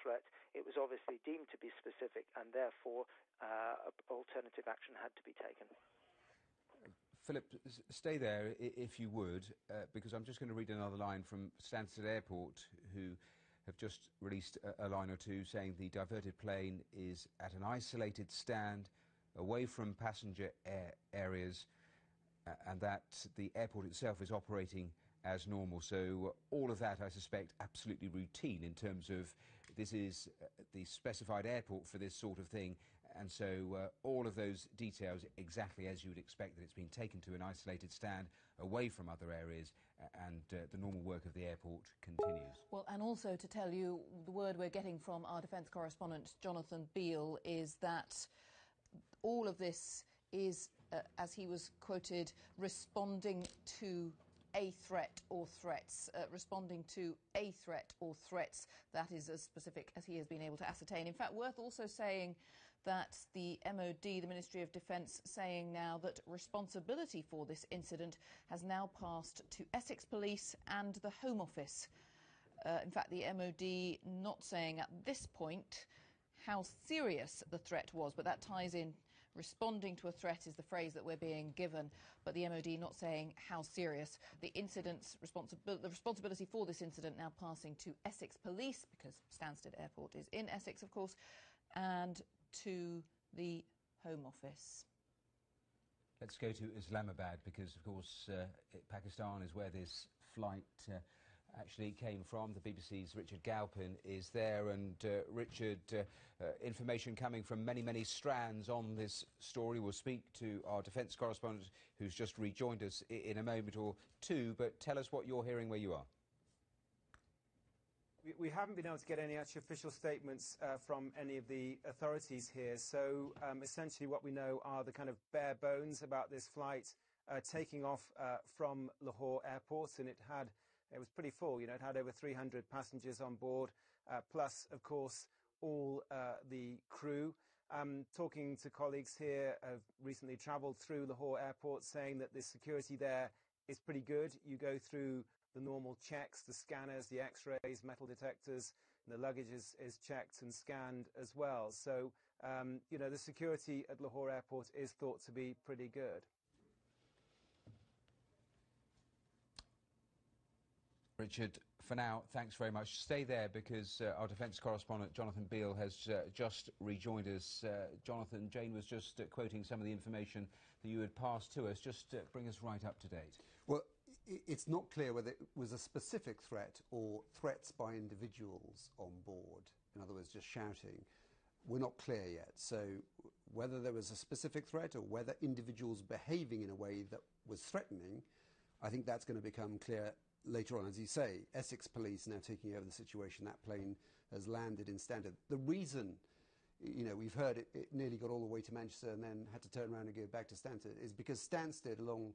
threat, it was obviously deemed to be specific, and therefore alternative action had to be taken. Philip, stay there if you would, because I'm just going to read another line from Stansted Airport, who have just released a line or two saying the diverted plane is at an isolated stand away from passenger areas, and that the airport itself is operating as normal. So all of that, I suspect, absolutely routine in terms of this is the specified airport for this sort of thing, and so all of those details exactly as you would expect, that it's been taken to an isolated stand away from other areas, and the normal work of the airport continues. Well, and also to tell you, the word we're getting from our defence correspondent Jonathan Beale is that all of this is, as he was quoted, responding to a threat or threats, responding to a threat or threats. That is as specific as he has been able to ascertain. In fact, worth also saying that the MOD, the Ministry of Defence, saying now that responsibility for this incident has now passed to Essex Police and the Home Office. In fact, the MOD not saying at this point how serious the threat was, but that ties in. Responding to a threat is the phrase that we're being given, but the MOD not saying how serious. The responsibility for this incident now passing to Essex Police, because Stansted Airport is in Essex, of course, and to the Home Office. Let's go to Islamabad, because, of course, Pakistan is where this flight actually came from. The BBC's Richard Galpin is there, and Richard, information coming from many, many strands on this story. We'll speak to our defence correspondent who's just rejoined us in a moment or two, but tell us what you're hearing where you are. We haven't been able to get any actual official statements from any of the authorities here, so essentially what we know are the kind of bare bones about this flight taking off from Lahore Airport, and it was pretty full. You know, it had over 300 passengers on board, plus, of course, all the crew. Talking to colleagues here have recently travelled through Lahore Airport, saying that the security there is pretty good. You go through the normal checks, the scanners, the X-rays, metal detectors, and the luggage is checked and scanned as well. So, you know, the security at Lahore Airport is thought to be pretty good. Richard, for now, thanks very much. Stay there, because our defence correspondent Jonathan Beale has just rejoined us. Jonathan, Jane was just quoting some of the information that you had passed to us. Just bring us right up to date. Well, it's not clear whether it was a specific threat or threats by individuals on board. In other words, just shouting. We're not clear yet. So whether there was a specific threat or whether individuals behaving in a way that was threatening, I think that's going to become clear later on. As you say, Essex Police now taking over the situation. That plane has landed in Stansted. The reason, you know, we've heard it nearly got all the way to Manchester and then had to turn around and go back to Stansted, is because Stansted, along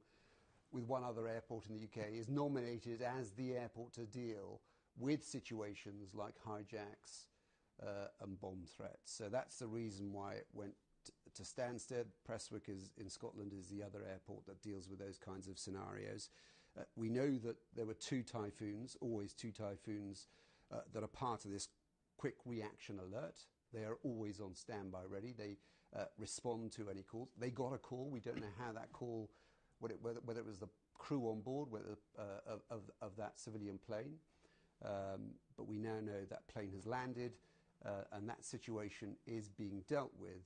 with one other airport in the UK, is nominated as the airport to deal with situations like hijacks and bomb threats. So that's the reason why it went to Stansted. Prestwick in Scotland is the other airport that deals with those kinds of scenarios. We know that there were always two typhoons that are part of this quick reaction alert. They are always on standby ready. They respond to any calls. They got a call. We don't know how that call, whether it was the crew on board of that civilian plane. But we now know that plane has landed, and that situation is being dealt with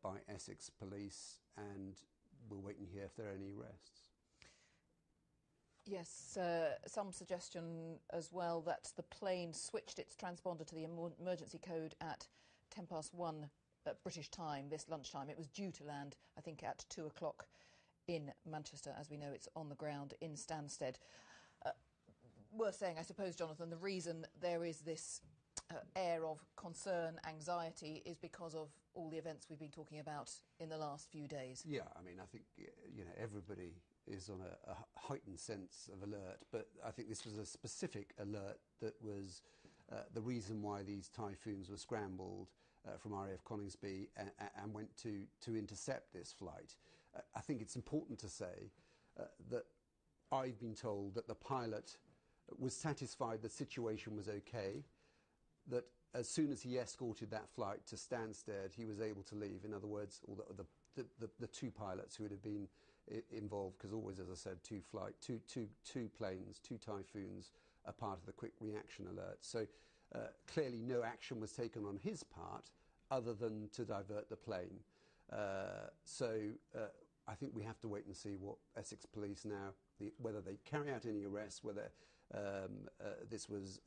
by Essex Police, and we'll wait and hear if there are any arrests. Yes, some suggestion as well that the plane switched its transponder to the emergency code at 1:10 British time, this lunchtime. It was due to land, I think, at 2 o'clock in Manchester. As we know, it's on the ground in Stansted. Worth saying, I suppose, Jonathan, the reason there is this air of concern, anxiety, is because of all the events we've been talking about in the last few days. Yeah, I mean, I think, you know, everybody is on a heightened sense of alert, but I think this was a specific alert that was the reason why these Typhoons were scrambled from RAF Coningsby and went to intercept this flight. I think it's important to say that I've been told that the pilot was satisfied the situation was okay, that as soon as he escorted that flight to Stansted, he was able to leave. In other words, all the two pilots who would have been involved, because always, as I said, two planes, two Typhoons are part of the quick reaction alert. So clearly no action was taken on his part other than to divert the plane. So I think we have to wait and see what Essex Police now, whether they carry out any arrests, whether this was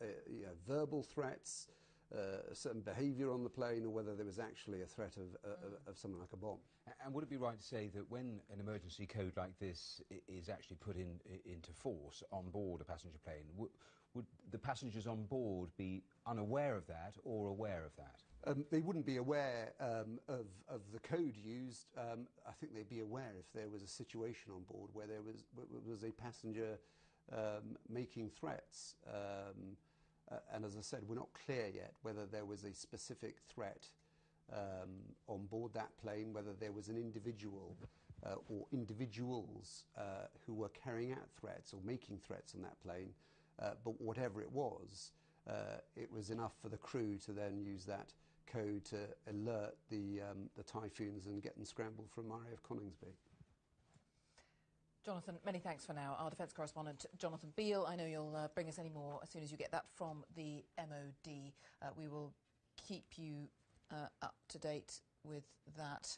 verbal threats, certain behaviour on the plane, or whether there was actually a threat of something like a bomb. And would it be right to say that when an emergency code like this is actually put into force on board a passenger plane, would the passengers on board be unaware of that or aware of that? They wouldn't be aware of the code used. I think they'd be aware if there was a situation on board where there was a passenger making threats. And as I said, we're not clear yet whether there was a specific threat on board that plane, whether there was an individual or individuals who were carrying out threats or making threats on that plane. But whatever it was enough for the crew to then use that code to alert the Typhoons and get them scrambled from RAF Coningsby. Jonathan, many thanks for now. Our defence correspondent, Jonathan Beale. I know you'll bring us any more as soon as you get that from the MOD. We will keep you up to date with that.